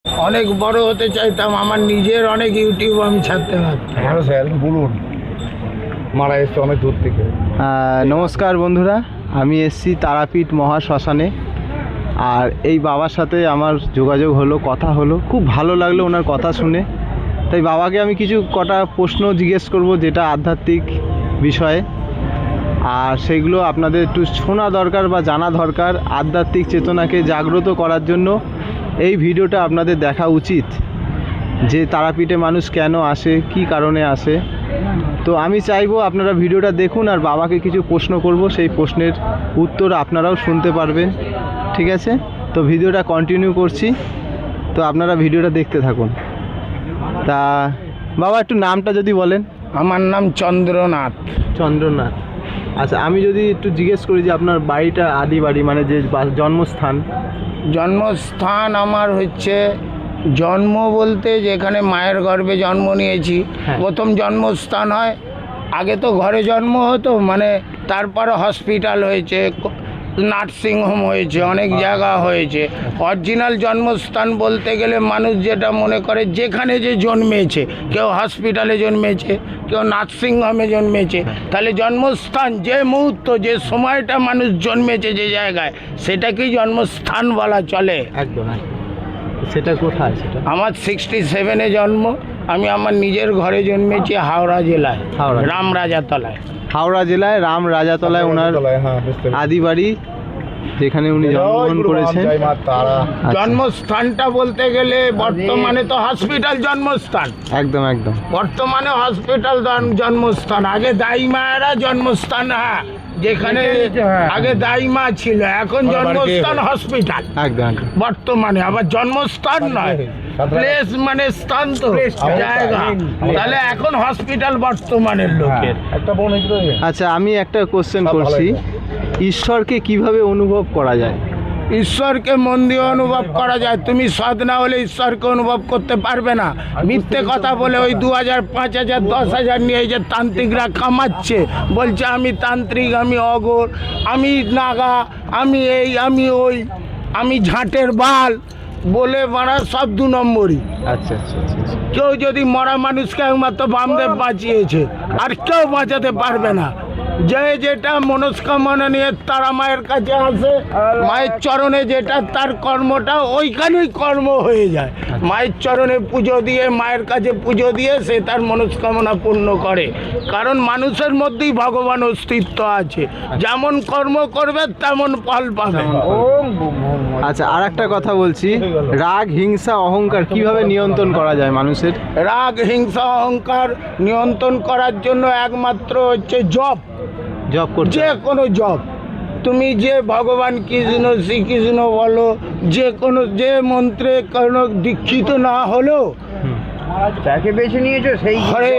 অনেক বড় হতে চাইতাম, আমার নিজের অনেক ইউটিউব আমি ছাড়তে পারতাম। হ্যালো স্যার, বলুন। মারা এসছে অনেক দূর থেকে। নমস্কার বন্ধুরা, আমি এসছি তারাপীঠ মহাশ্মশানে। আর এই বাবার সাথে আমার যোগাযোগ হলো, কথা হলো, খুব ভালো লাগলো ওনার কথা শুনে। তাই বাবাকে আমি কিছু কটা প্রশ্ন জিজ্ঞেস করব, যেটা আধ্যাত্মিক বিষয়ে, আর সেগুলো আপনাদের একটু শোনা দরকার বা জানা দরকার। আধ্যাত্মিক চেতনাকে জাগ্রত করার জন্য এই ভিডিওটা আপনাদের দেখা উচিত, যে তারাপীঠে মানুষ কেন আসে, কি কারণে আসে। তো আমি চাইবো আপনারা ভিডিওটা দেখুন, আর বাবাকে কিছু প্রশ্ন করব, সেই প্রশ্নের উত্তর আপনারাও শুনতে পারবেন। ঠিক আছে, তো ভিডিওটা কন্টিনিউ করছি, তো আপনারা ভিডিওটা দেখতে থাকুন। তা বাবা একটু নামটা যদি বলেন। আমার নাম চন্দ্রনাথ। চন্দ্রনাথ, আচ্ছা। আমি যদি একটু জিজ্ঞেস করি যে আপনার বাড়িটা, আদি বাড়ি মানে যে জন্মস্থান। জন্মস্থান আমার হচ্ছে, জন্ম বলতে যেখানে মায়ের গর্ভে জন্ম নিয়েছি, প্রথম জন্মস্থান হয়। আগে তো ঘরে জন্ম হতো, মানে তারপরে হসপিটাল হয়েছে, নার্সিংহোম হয়েছে, অনেক জায়গা হয়েছে। অরিজিনাল জন্মস্থান বলতে গেলে মানুষ যেটা মনে করে যেখানে যে জন্মেছে, কেউ হসপিটালে জন্মেছে, কেউ নার্সিংহোমে জন্মেছে, তাহলে জন্মস্থান যে মুহূর্ত, যে সময়টা মানুষ জন্মেছে যে জায়গায়, সেটাকেই জন্মস্থান বলা চলে। একদম। সেটা কোথায়? সেটা আমার 67-এ জন্ম। আমি আমার নিজের ঘরে জন্মেছি হাওড়া জেলায়, রামরাজাতলায়। হাওড়া জেলায় রামরাজাতলায় ওনার আদি বাড়ি, যেখানে উনি জন্মগ্রহণ করেছেন। জন্মস্থানটা বলতে গেলে বর্তমানে তো হসপিটাল জন্মস্থান। একদম একদম। বর্তমানে হসপিটাল জন্মস্থান। আগে দাই মায়েরা জন্মস্থান, হ্যাঁ, যেখানে আগে দাই মা ছিল, এখন জন্মস্থান হসপিটাল। একদম। বর্তমানে আবার জন্মস্থান নয়, প্লেস মানে স্থান, তো জায়গা। তাহলে এখন হসপিটাল বর্তমানের লোকের। আচ্ছা, আমি একটা কোশ্চেন করছি, ঈশ্বরকে কিভাবে অনুভব করা যায়? ঈশ্বরকে মন দিয়ে অনুভব করা যায়। তুমি সৎ না হলে ঈশ্বরকে অনুভব করতে পারবে না। মিথ্যে কথা বলে ওই 2000, 5000, 10,000 নিয়ে এই যে তান্ত্রিকরা কামাচ্ছে, বলছে আমি তান্ত্রিক, আমি অঘোর, আমি নাগা, আমি এই, আমি ওই, আমি ঝাঁটের বাল বলে মারা, সব 2 নম্বরই। আচ্ছা। কেউ যদি মরা মানুষকে একমাত্র বামদেব বাঁচিয়েছে, আর কেউ বাঁচাতে পারবে না। যে যেটা মনস্কামনা নিয়ে তারা মায়ের কাছে আসে, মায়ের চরণে যেটা তার কর্মটা ওইখানেই কর্ম হয়ে যায়। মায়ের চরণে পুজো দিয়ে, মায়ের কাছে পুজো দিয়ে সে তার মনস্কামনা পূর্ণ করে। কারণ মানুষের মধ্যেই ভগবান অস্তিত্ব আছে, যেমন কর্ম করবে তেমন ফল পাবে। আচ্ছা, আর একটা কথা বলছি, রাগ, হিংসা, অহংকার কিভাবে নিয়ন্ত্রণ করা যায় মানুষের? রাগ, হিংসা, অহংকার নিয়ন্ত্রণ করার জন্য একমাত্র হচ্ছে জপ করতে। যে কোনো জপ, তুমি যে ভগবান কৃষ্ণ, শ্রীকৃষ্ণ বলো, যে কোনো, যে মন্ত্রে কোনো দীক্ষিত না হলেও যাকে বেছে নিয়েছো সেই হরে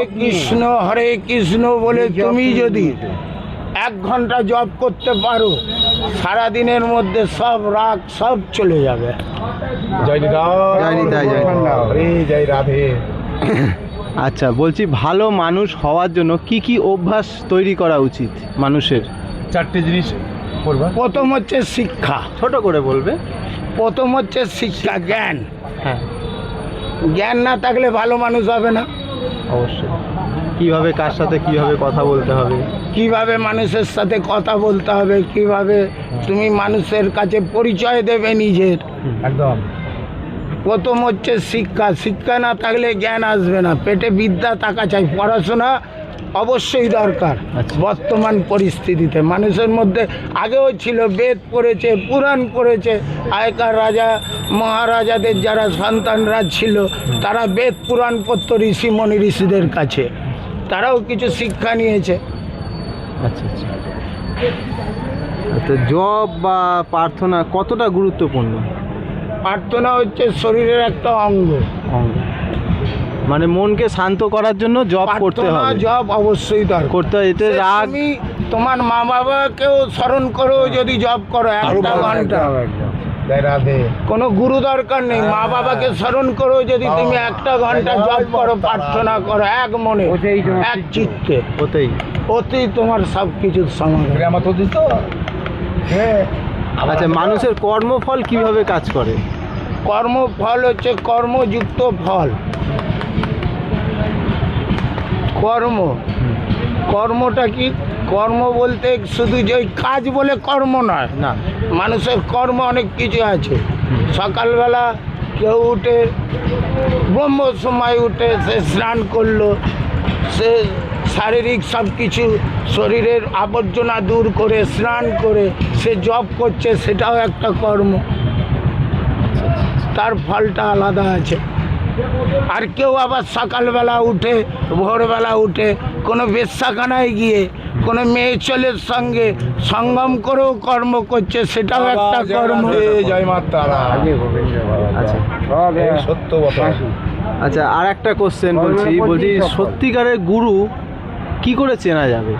কৃষ্ণ বলে তুমি যদি 1 ঘন্টা জপ করতে পারো, সারাদিনের মধ্যে সব রাগ সব চলে যাবে। জয় রাধে। আচ্ছা, বলছি ভালো মানুষ হওয়ার জন্য কি কি অভ্যাস তৈরি করা উচিত মানুষের? 4টে জিনিস করবা। প্রথম হচ্ছে শিক্ষা। ছোট করে বলবে। প্রথম হচ্ছে শিক্ষা, জ্ঞান। হ্যাঁ, জ্ঞান না থাকলে ভালো মানুষ হবে না। অবশ্যই। কিভাবে, কার সাথে কিভাবে কথা বলতে হবে, কিভাবে মানুষের সাথে কথা বলতে হবে, কিভাবে তুমি মানুষের কাছে পরিচয় দেবে নিজের। একদম। প্রথম হচ্ছে শিক্ষা। শিক্ষা না থাকলে জ্ঞান আসবে না। পেটে বিদ্যা থাকা চাই। পড়াশোনা অবশ্যই দরকার বর্তমান পরিস্থিতিতে। মানুষের মধ্যে আগেও ছিল, বেদ পড়েছে, পুরাণ পড়েছে। আগেকার রাজা মহারাজাদের যারা সন্তানরা ছিল, তারা বেদ পুরাণ পড়ত ঋষিমণি ঋষিদের কাছে, তারাও কিছু শিক্ষা নিয়েছে। আচ্ছা। তো জপ বা প্রার্থনা কতটা গুরুত্বপূর্ণ? প্রার্থনা হচ্ছে শরীরের একটা অঙ্গ। মানে মনকে শান্ত করার জন্য জপ করতে হবে। জপ অবশ্যই দরকার করতে হয়। এতে রাগ, তুমি তোমার মা বাবাকেও স্মরণ করো, যদি জপ করো 1 ঘন্টা, কোনো গুরু দরকার নেই। মা বাবাকে স্মরণ করো, যদি তুমি 1 ঘন্টা জপ করো, প্রার্থনা করো, এক মনে, এক চিত্তে, ওতেই তোমার সব কিছুর সমাধান। আচ্ছা, মানুষের কর্মফল কিভাবে কাজ করে? কর্মফল হচ্ছে কর্মযুক্ত ফল। কর্মটা কি? কর্ম বলতে শুধু যে ওই কাজ বলে কর্ম নয়, না, মানুষের কর্ম অনেক কিছু আছে। সকালবেলা কেউ উঠে ব্রহ্ম সময় উঠে সে স্নান করলো, সে শারীরিক সব কিছু শরীরের আবর্জনা দূর করে স্নান করে সে জপ করছে, সেটাও একটা কর্ম, তার ফলটা আলাদা আছে। আর কেউ আবার সকালবেলা উঠে ভোরবেলা উঠে কোনো বেশ্যাখানায় গিয়ে কোনো মেয়ে ছেলের সঙ্গে সঙ্গম করেও কর্ম করছে, সেটাও একটা কর্ম। জয় মা তারা। আচ্ছা এই সত্য কথা। আচ্ছা, আর একটা কোশ্চেন বলছি সত্যিকারের গুরু কি করে চেনা যাবে?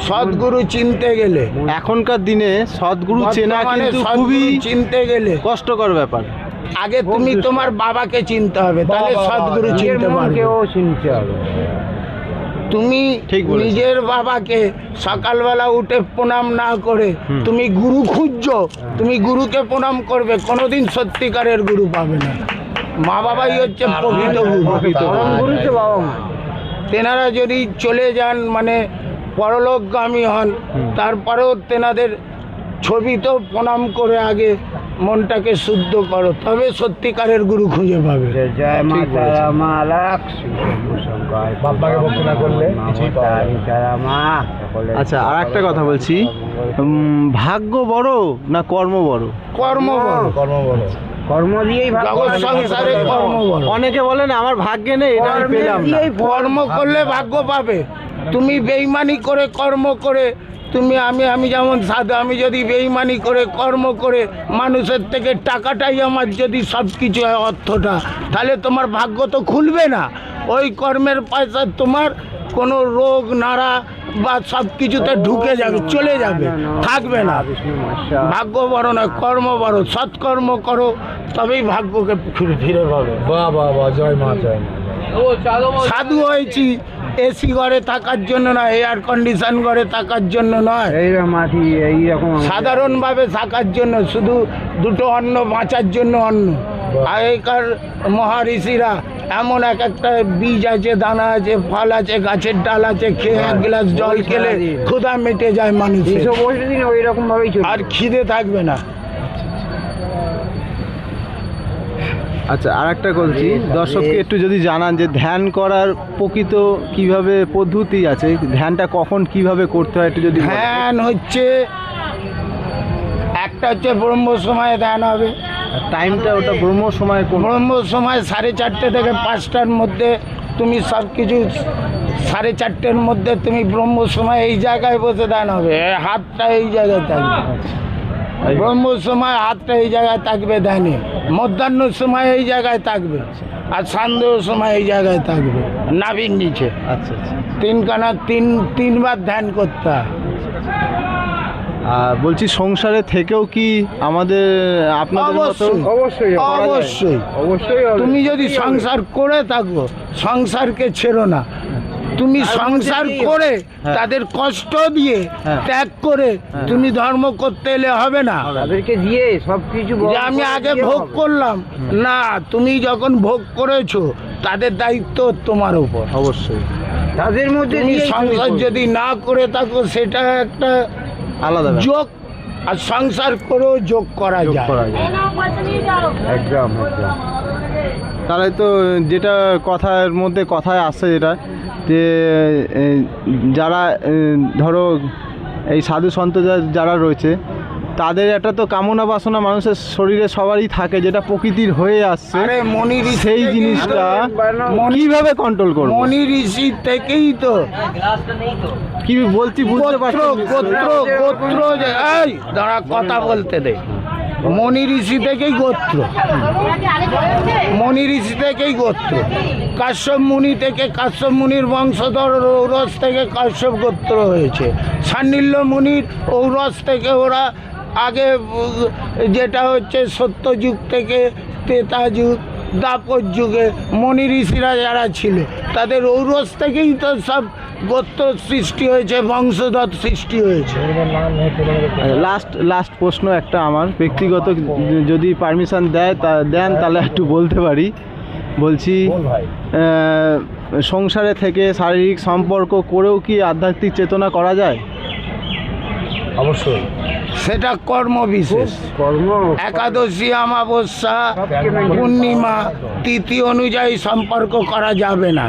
সদ্গুরু চিনতে গেলে, এখনকার দিনে সদ্গুরু চেনা বর্তমানে কিন্তু সদ্গুরু খুবই চিনতে গেলে কষ্টকর ব্যাপার। আগে তুমি তোমার বাবাকে চিনতে হবে, তাহলে সদ্গুরু চিনতে পারবে। চিনতে হবে। তুমি ঠিক বলেছো। নিজের বাবাকে সকালবেলা উঠে প্রণাম না করে তুমি গুরু খুঁজছো, তুমি গুরুকে প্রণাম করবে, কোনোদিন সত্যিকারের গুরু পাবে না। মা বাবাই হচ্ছে প্রকৃত গুরু। তেনারা যদি চলে যান মানে পরলোকগামী হন, তারপরেও তেনাদের ছবিতেও প্রণাম করে আগে মনটাকে শুদ্ধ করো, তবে সত্যিকারের গুরু খুঁজে পাবে। ঠিক বলেছো। বাপ্পাকে ভক্তি না করলে কিছুই পাওয়া যাবে না। আচ্ছা, আর একটা কথা বলছি, ভাগ্য বড় না কর্ম বড়? কর্ম বড়, কর্ম বলো। জগৎ সংসারে কর্ম বড়। অনেকে বলেন আমার ভাগ্যে নেই, এটা আমি পেলাম না। কর্ম করলে ভাগ্য পাবে। তুমি বেইমানি করে কর্ম করে তুমি আমি যেমন সাধু, আমি যদি বেইমানি করে কর্ম করে মানুষের থেকে টাকাটাই আমার যদি সব কিছু হয়, অর্থটা, তাহলে তোমার ভাগ্য তো খুলবে না। ওই কর্মের পয়সা তোমার কোনো রোগ নাড়া বা সব কিছুতে ঢুকে যাবে, চলে যাবে, থাকবে না। ভাগ্য বড় নয়, কর্ম বড়। সৎকর্ম করো, তবেই ভাগ্যকে ফিরে পাবে। বাহ বাহ বাহ, জয় মা, জয় মা। সাধু হয়েছি এসি ঘরে থাকার জন্য নয়, এয়ার কন্ডিশন ঘরে থাকার জন্য নয়, সাধারণভাবে থাকার জন্য, শুধু দুটো অন্ন বাঁচার জন্য অন্ন। আগেকার মহারিষিরা এমন এক একটা বীজ আছে, দানা আছে, ফল আছে, গাছের ডাল আছে, খেয়ে এক গ্লাস জল খেলে ক্ষুধা মেটে যায় মানুষের, আর খিদে থাকবে না। আচ্ছা, আর একটা বলছি, দর্শককে একটু যদি জানান যে ধ্যান করার প্রকৃত কিভাবে পদ্ধতি আছে, ধ্যানটা কখন কিভাবে করতে হয় একটু যদি বলেন। ধ্যান হচ্ছে একটা হচ্ছে ব্রহ্ম সময়ে ধ্যান হবে। টাইমটা ওটা ব্রহ্ম সময় কোন? ব্রহ্ম সময় 4:30 থেকে 5টার মধ্যে তুমি সব কিছু, 4:30 মধ্যে তুমি ব্রহ্ম সময় এই জায়গায় বসে ধ্যান হবে, হাতটা এই জায়গায় থাকবে। ব্রহ্ম সময় হাতটা এই জায়গায় থাকবে ধ্যানে, মধ্যাহ্ন সময় এই জায়গায় থাকবে, আর সন্ধ্যের সময় এই জায়গায় থাকবে নাভির নিচে। আচ্ছা আচ্ছা। তিনবার ধ্যান করতে হয়। আর বলছি সংসারে থেকেও কি আমাদের আপনাদের মতো? অবশ্যই অবশ্যই অবশ্যই। তুমি যদি সংসার করে থাকো, সংসারকে ছেড়ো না। তুমি সংসার করে তাদের কষ্ট দিয়ে ত্যাগ করে তুমি ধর্ম করতে এলে হবে না। তাদেরকে দিয়ে সবকিছু যে আমি আগে ভোগ করলাম না, তুমি যখন ভোগ করেছো তাদের দায়িত্ব তোমার উপর। অবশ্যই তাদের মধ্যে তুমি সংসার যদি না করে থাকো, সেটা একটা আলাদা ব্যাপার। যোগ, আর সংসার করেও যোগ করা যোগ যায়। করা যায়। একদম একদম। তাহলে তো যেটা কথার মধ্যে কথায় আসছে যেটা, যে যারা ধরো এই সাধু সন্ত যারা রয়েছে, তাদের একটা তো কামনা বাসনা মানুষের শরীরে সবারই থাকে, যেটা প্রকৃতির হয়ে আসছে। আরে মনি ঋষি সেই থেকেই জিনিসটা তো- কিভাবে কন্ট্রোল করবো? মনি ঋষি থেকেই তো কি বলছি বুঝতে পারছি। গোত্র এই দাঁড়া, কথা বলতে দে। মনি ঋষি থেকেই গোত্র, মনি ঋষি থেকেই গোত্র। কাশ্যপ মুনি থেকে কাশ্যপ মুনির বংশধর ঔরস থেকে কাশ্যপ গোত্র হয়েছে। সান্ডিল্য মুনির ঔরস থেকে ওরা আগে যেটা হচ্ছে সত্যযুগ থেকে ত্রেতা যুগ, দাপর যুগে মনি ঋষিরা যারা ছিল তাদের ঔরস থেকেই তো সব গোত্র সৃষ্টি হয়েছে, বংশধর সৃষ্টি হয়েছে। লাস্ট প্রশ্ন একটা আমার ব্যক্তিগত, যদি পারমিশন দেন তাহলে একটু বলতে পারি। বলছি সংসারে থেকে শারীরিক সম্পর্ক করেও কি আধ্যাত্মিক চেতনা করা যায়? অবশ্যই। সেটা কর্ম বিশেষ, কর্ম একাদশী, অমাবস্যা, পূর্ণিমা, তিথি অনুযায়ী সম্পর্ক করা যাবে না।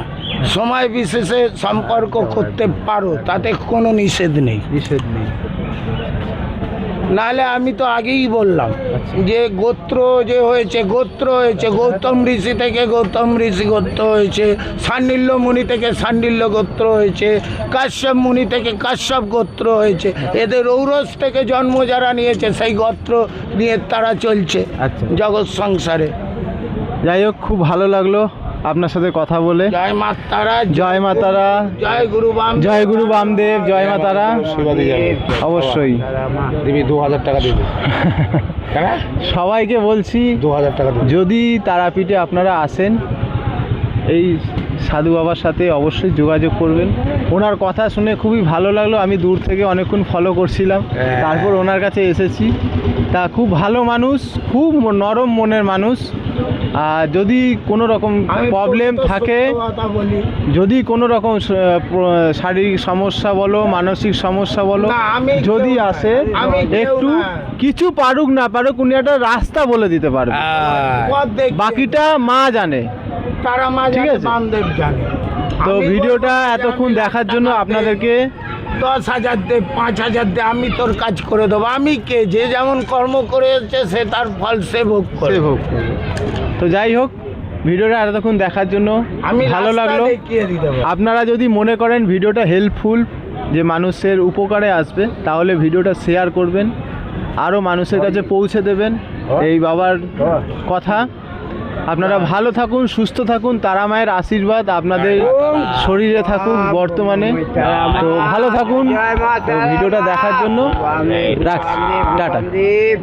সময় বিশেষে সম্পর্ক করতে পারো, তাতে কোনো নিষেধ নেই। নিষেধ নেই। নাহলে আমি তো আগেই বললাম যে গোত্র যে হয়েছে, গোত্র হয়েছে গৌতম ঋষি থেকে গৌতম ঋষি গোত্র হয়েছে, সান্ডিল্য মুনি থেকে সান্ডিল্য গোত্র হয়েছে, কাশ্যপ মুনি থেকে কাশ্যপ গোত্র হয়েছে। এদের ঔরস থেকে জন্ম যারা নিয়েছে সেই গোত্র নিয়ে তারা চলছে আচ্ছা। জগৎ সংসারে। যাই হোক, খুব ভালো লাগলো আপনার সাথে কথা বলে। জয় মা তারা, জয় মা তারা, জয় গুরু বাম, জয় গুরু বামদেব, জয় মা তারা। শিবাদি যাবে অবশ্যই দিবি, 2000 টাকা দিবি। সবাইকে বলছি, 2000 টাকা দিবি। যদি তারাপীঠে আপনারা আসেন এই সাধু বাবার সাথে অবশ্যই যোগাযোগ করবেন। ওনার কথা শুনে খুবই ভালো লাগলো। আমি দূর থেকে অনেকক্ষণ ফলো করছিলাম, তারপর ওনার কাছে এসেছি। তা খুব ভালো মানুষ, খুব নরম মনের মানুষ। আর যদি কোনো রকম আমি প্রবলেম সত্য থাকে, কথা বলি, যদি কোনো রকম শারীরিক সমস্যা বলো, মানসিক সমস্যা বলো, না, আমি যদি কেউ না, আসে আমি কেউ একটু না। কিছু পারুক না পারুক, উনি একটা রাস্তা বলে দিতে পারবে। পথ দেখিয়ে বাকিটা মা জানে। তারা মা ঠিক জানে, আছে। বামদেব জানে। তো আমি ভিডিওটা বলবো যে এতক্ষণ আমি দেখার টাকা জন্য দে, আপনাদেরকে 10,000 দে, 5,000 দে, আমি তোর কাজ করে দেবো। আমি কে? যে যেমন কর্ম করে এসেছে সে তার ফল সে ভোগ করে। ভোগ করবে। তো যাই হোক, ভিডিওটা এতক্ষণ দেখার জন্য আমি ভালো রাস্তা লাগলো। দেখিয়ে দিতে পারি। আপনারা যদি মনে করেন ভিডিওটা হেল্পফুল, যে মানুষের উপকারে আসবে, তাহলে ভিডিওটা শেয়ার করবেন, আরও মানুষের কাছে পৌঁছে দেবেন এই বাবার কথা। আপনারা ভালো থাকুন, সুস্থ থাকুন, তারা মায়ের আশীর্বাদ আপনাদের শরীরে থাকুক বর্তমানে। তো ভালো থাকুন। জয় মা তো ভিডিওটা দেখার জন্য রাখছি, টাটা। বামদেব।